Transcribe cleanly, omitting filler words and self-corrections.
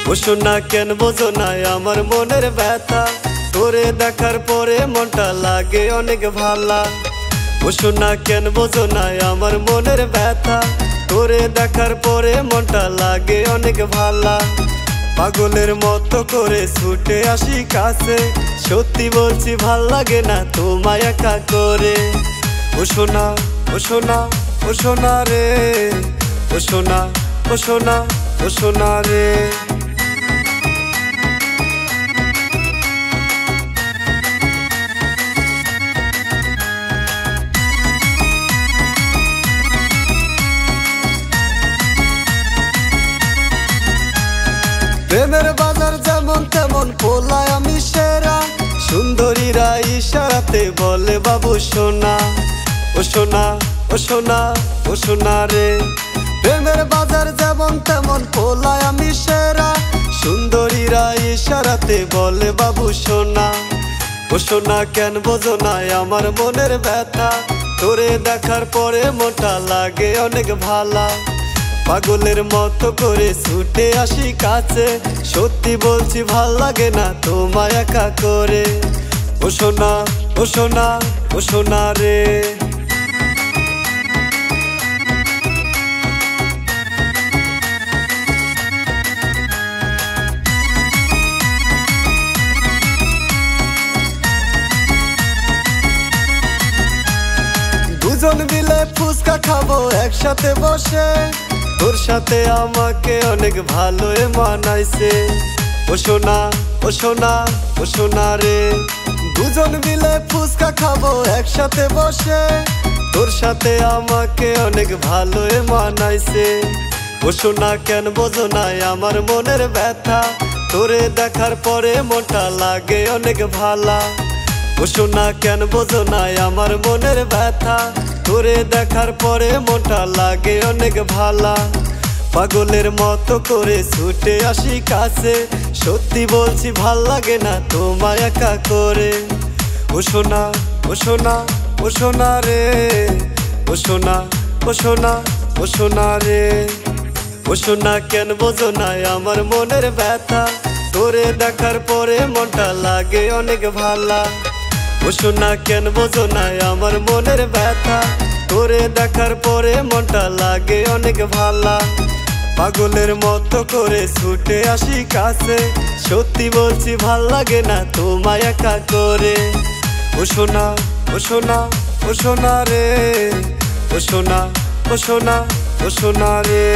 ও সোনা কেন বোঝো না আমার মনের ব্যথা, তোরে দেখার পরে মনটা লাগে অনেক ভালা। ও সোনা কেন বোঝো না আমার মনের ব্যথা, তোরে দেখার পরে মনটা লাগে অনেক ভালা। পাগলের মতো করে ছুটে আসি কাছে, সত্যি বলছি ভাল লাগে না তোমায় একা করে। ও সোনা ও সোনা ও সোনা রে, ও সোনা ও সোনা ও সোনা রে। প্রেমের বাজার যেমন তেমন পোলায় আমি সেরা, সুন্দরীরা ইশারাতে বলে বাবু সোনা। ও সোনা ও সোনা ও সোনা রে। প্রেমের বাজার যেমন তেমন পোলায় আমি সেরা, সুন্দরীরা ইশারাতে বলে বাবু সোনা। ও সোনা কেন বোঝো না আমার মনের ব্যথা, তোরে দেখার পরে মনটা লাগে অনেক ভালা। পাগলের মতো করে ছুটে আসি কাছে, সত্যি বলছি ভাল লাগে না তোমায় একা করে। ও সোনা ও সোনা ও সোনা রে। দুজন মিলে ফুচকা খাবো একসাথে বসে, তোর সাথে আমাকে অনেক ভালো মানাইছে। ও সোনা ও সোনা ও সোনা রে। দুজন মিলে ফুচকা খাবো একসাথে বসে, তোর সাথে আমাকে অনেক ভালো মানাইছে। ও সোনা কেন বোঝো না আমার মনের ব্যথা, তোরে দেখার পরে মনটা লাগে অনেক ভালা। ও সোনা কেন বোঝো না আমার মনের ব্যথা, তোরে দেখার পরে মনটা লাগে অনেক ভালা। পাগলের মতো করে ছুটে আসি কাছে, সত্যি বলছি ভাল লাগে না তোমায় একা করে। ও সোনা ও সোনা ও সোনা রে, ও সোনা ও সোনা ও সোনা রে। ও সোনা কেন বোঝো না আমার মনের ব্যথা, তোরে দেখার পরে মনটা লাগে অনেক ভালা। ও সোনা কেন বোঝো না আমার মনের ব্যথা, তোরে দেখার পরে মনটা লাগে অনেক ভালা। পাগলের মতো করে ছুটে আসি কাছে, সত্যি বলছি ভাল লাগে না তোমায় একা করে। ও সোনা ও সোনা ও সোনা রে, ও সোনা ও সোনা ও সোনা রে।